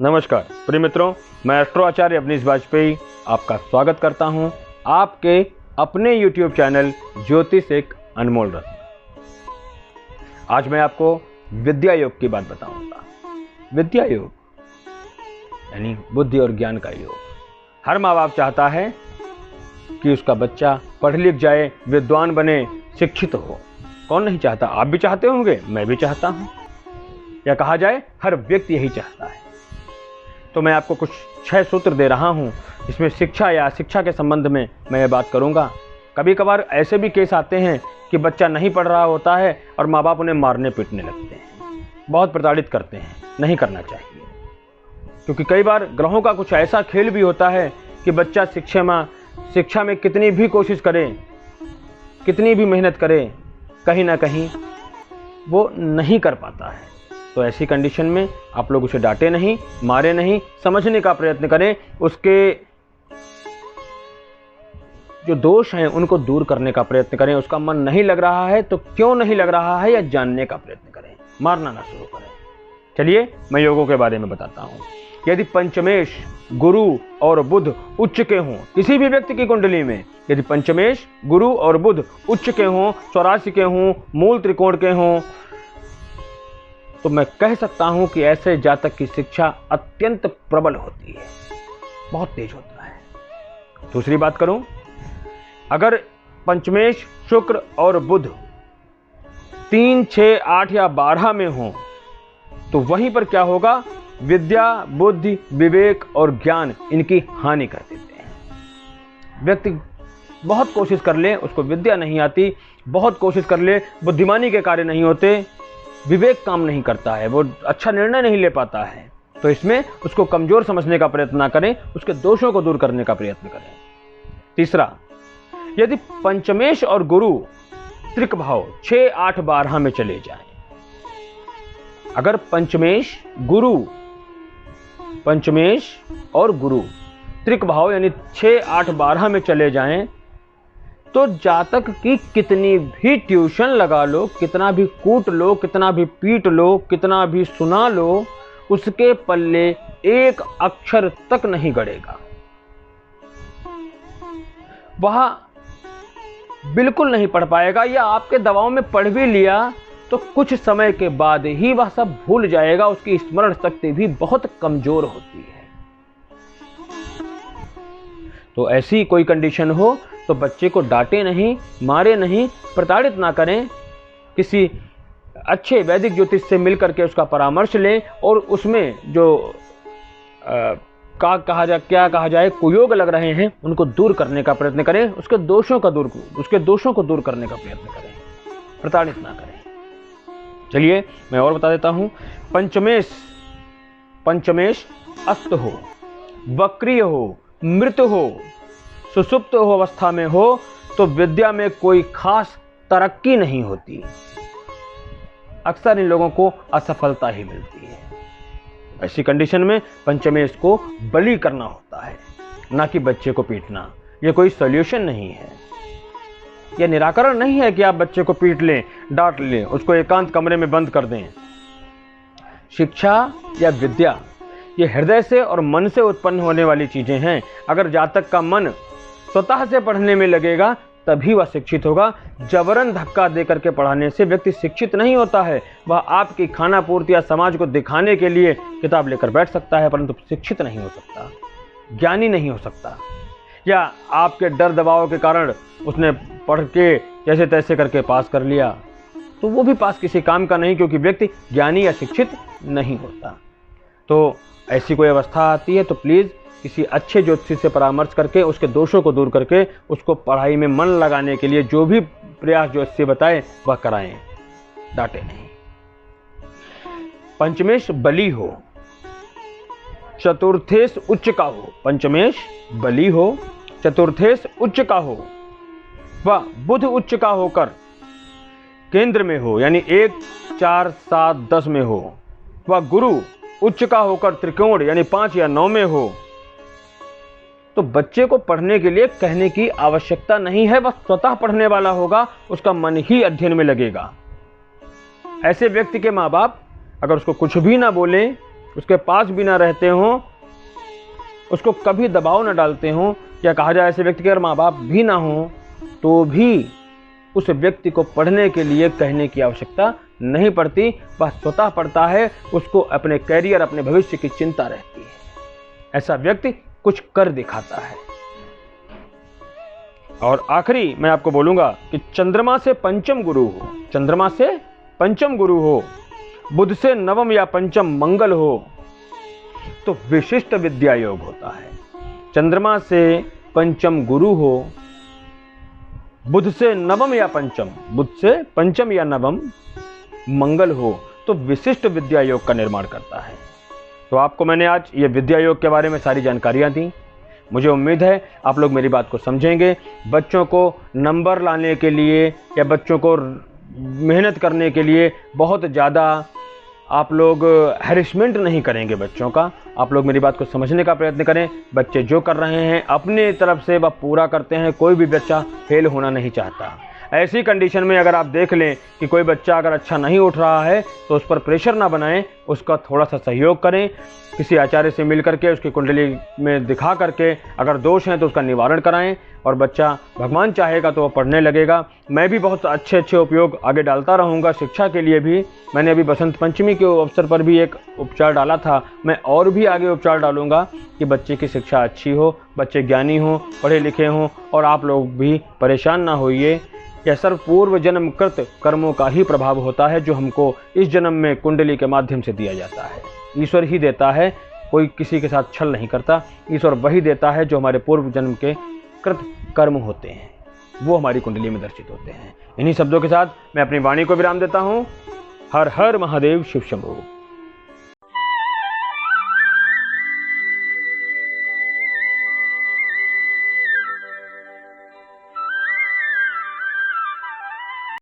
नमस्कार प्रिय मित्रों, मैं एस्ट्रो आचार्य अवनीश वाजपेयी आपका स्वागत करता हूं आपके अपने YouTube चैनल ज्योतिष एक अनमोल रत्न। आज मैं आपको विद्या योग की बात बताऊंगा। विद्या योग यानी बुद्धि और ज्ञान का योग। हर माँ बाप चाहता है कि उसका बच्चा पढ़ लिख जाए, विद्वान बने, शिक्षित हो। कौन नहीं चाहता? आप भी चाहते होंगे, मैं भी चाहता हूं, या कहा जाए हर व्यक्ति यही चाहता है। तो मैं आपको कुछ 6 सूत्र दे रहा हूं, इसमें शिक्षा या शिक्षा के संबंध में मैं ये बात करूंगा। कभी कभार ऐसे भी केस आते हैं कि बच्चा नहीं पढ़ रहा होता है और माँ बाप उन्हें मारने पीटने लगते हैं, बहुत प्रताड़ित करते हैं। नहीं करना चाहिए, क्योंकि कई बार ग्रहों का कुछ ऐसा खेल भी होता है कि बच्चा शिक्षा में कितनी भी कोशिश करे, कितनी भी मेहनत करे, कहीं ना कहीं वो नहीं कर पाता है। तो ऐसी कंडीशन में आप लोग उसे डांटे नहीं, मारे नहीं, समझने का प्रयत्न करें। उसके जो दोष हैं उनको दूर करने का प्रयत्न करें। उसका मन नहीं लग रहा है तो क्यों नहीं लग रहा है, या जानने का प्रयत्न करें, मारना ना शुरू करें। चलिए मैं योगों के बारे में बताता हूं। यदि पंचमेश, गुरु और बुध उच्च के हों किसी भी व्यक्ति की कुंडली में, यदि पंचमेश, गुरु और बुध उच्च के हों, 84 के हों, मूल त्रिकोण के हों, तो मैं कह सकता हूं कि ऐसे जातक की शिक्षा अत्यंत प्रबल होती है, बहुत तेज होता है। दूसरी बात करूं, अगर पंचमेश, शुक्र और बुध 3, 6, 8 या 12 में हो तो वहीं पर क्या होगा? विद्या, बुद्धि, विवेक और ज्ञान इनकी हानि कर देते हैं। व्यक्ति बहुत कोशिश कर ले, उसको विद्या नहीं आती, बहुत कोशिश कर ले, बुद्धिमानी के कार्य नहीं होते, विवेक काम नहीं करता है, वो अच्छा निर्णय नहीं ले पाता है। तो इसमें उसको कमजोर समझने का प्रयत्न ना करें, उसके दोषों को दूर करने का प्रयत्न करें। तीसरा, यदि पंचमेश और गुरु त्रिक भाव 6, 8, 12 में चले जाएं, अगर पंचमेश और गुरु त्रिक भाव यानी 6, 8, 12 में चले जाएं, तो जातक की कितनी भी ट्यूशन लगा लो, कितना भी कूट लो, कितना भी पीट लो, कितना भी सुना लो, उसके पल्ले एक अक्षर तक नहीं गड़ेगा। वह बिल्कुल नहीं पढ़ पाएगा, या आपके दबाव में पढ़ भी लिया तो कुछ समय के बाद ही वह सब भूल जाएगा। उसकी स्मरण शक्ति भी बहुत कमजोर होती है। तो ऐसी कोई कंडीशन हो तो बच्चे को डांटे नहीं, मारे नहीं, प्रताड़ित ना करें। किसी अच्छे वैदिक ज्योतिष से मिलकर के उसका परामर्श लें और उसमें जो क्या कहा जाए कुयोग लग रहे हैं उनको दूर करने का प्रयत्न करें। उसके दोषों को दूर करने का प्रयत्न करें, प्रताड़ित ना करें। चलिए मैं और बता देता हूं। पंचमेश अस्त हो, वक्रीय हो, मृत हो, सुसुप्त हो अवस्था में हो तो विद्या में कोई खास तरक्की नहीं होती। अक्सर इन लोगों को असफलता ही मिलती है। ऐसी कंडीशन में पंचमेश को बलि करना होता है, ना कि बच्चे को पीटना। यह कोई सॉल्यूशन नहीं है, यह निराकरण नहीं है कि आप बच्चे को पीट लें, डांट लें, उसको एकांत कमरे में बंद कर दें। शिक्षा या विद्या ये हृदय से और मन से उत्पन्न होने वाली चीजें हैं। अगर जातक का मन स्वतः से पढ़ने में लगेगा तभी वह शिक्षित होगा। जबरन धक्का देकर के पढ़ाने से व्यक्ति शिक्षित नहीं होता है। वह आपकी खाना पूर्ति या समाज को दिखाने के लिए किताब लेकर बैठ सकता है, परंतु शिक्षित नहीं हो सकता, ज्ञानी नहीं हो सकता। या आपके डर दबाव के कारण उसने पढ़ के जैसे तैसे करके पास कर लिया तो वो भी पास किसी काम का नहीं, क्योंकि व्यक्ति ज्ञानी या शिक्षित नहीं होता। तो ऐसी कोई अवस्था आती है तो प्लीज़ किसी अच्छे ज्योतिषी से परामर्श करके उसके दोषों को दूर करके उसको पढ़ाई में मन लगाने के लिए जो भी प्रयास ज्योतिषी बताए वह कराएं, डांटे नहीं। पंचमेश बली हो, चतुर्थेश उच्च का हो। पंचमेश बली हो, चतुर्थेश उच्च का हो, वह बुध उच्च का होकर केंद्र में हो, यानी 1, 4, 7, 10 में हो। वह गुरु उच्च का होकर त्रिकोण यानी 5 या 9 में हो, तो बच्चे को पढ़ने के लिए कहने की आवश्यकता नहीं है। वह स्वतः पढ़ने वाला होगा, उसका मन ही अध्ययन में लगेगा। ऐसे व्यक्ति के माँ बाप अगर उसको कुछ भी ना बोले, उसके पास भी ना रहते हों, उसको कभी दबाव न डालते हों, या कहा जाए ऐसे व्यक्ति के अगर माँ बाप भी ना हों तो भी उस व्यक्ति को पढ़ने के लिए कहने की आवश्यकता नहीं पड़ती, वह स्वतः पढ़ता है, उसको अपने कैरियर, अपने भविष्य की चिंता रहती है। ऐसा व्यक्ति कुछ कर दिखाता है। और आखिरी मैं आपको बोलूंगा कि चंद्रमा से पंचम गुरु हो, चंद्रमा से पंचम गुरु हो, बुध से नवम या पंचम मंगल हो तो विशिष्ट विद्या योग होता है। चंद्रमा से पंचम गुरु हो, बुध से नवम या पंचम, बुध से पंचम या नवम मंगल हो तो विशिष्ट विद्या योग का निर्माण करता है। तो आपको मैंने आज ये विद्या योग के बारे में सारी जानकारियां दी। मुझे उम्मीद है आप लोग मेरी बात को समझेंगे। बच्चों को नंबर लाने के लिए या बच्चों को मेहनत करने के लिए बहुत ज़्यादा आप लोग हैरेसमेंट नहीं करेंगे बच्चों का। आप लोग मेरी बात को समझने का प्रयत्न करें। बच्चे जो कर रहे हैं अपने तरफ से वह पूरा करते हैं। कोई भी बच्चा फेल होना नहीं चाहता। ऐसी कंडीशन में अगर आप देख लें कि कोई बच्चा अगर अच्छा नहीं उठ रहा है तो उस पर प्रेशर ना बनाएं, उसका थोड़ा सा सहयोग करें। किसी आचार्य से मिल करके उसकी कुंडली में दिखा करके अगर दोष हैं तो उसका निवारण कराएं और बच्चा भगवान चाहेगा तो वह पढ़ने लगेगा। मैं भी बहुत अच्छे उपयोग आगे डालता रहूँगा शिक्षा के लिए भी। मैंने अभी बसंत पंचमी के अवसर पर भी एक उपचार डाला था। मैं और भी आगे उपचार डालूंगा कि बच्चे की शिक्षा अच्छी हो, बच्चे ज्ञानी हों, पढ़े लिखे हों और आप लोग भी परेशान ना होइए। यह सर्व पूर्व जन्म कृत कर्मों का ही प्रभाव होता है जो हमको इस जन्म में कुंडली के माध्यम से दिया जाता है। ईश्वर ही देता है, कोई किसी के साथ छल नहीं करता। ईश्वर वही देता है जो हमारे पूर्व जन्म के कृत कर्म होते हैं, वो हमारी कुंडली में दर्शित होते हैं। इन्हीं शब्दों के साथ मैं अपनी वाणी को विराम देता हूँ। हर हर महादेव, शिव शंभो।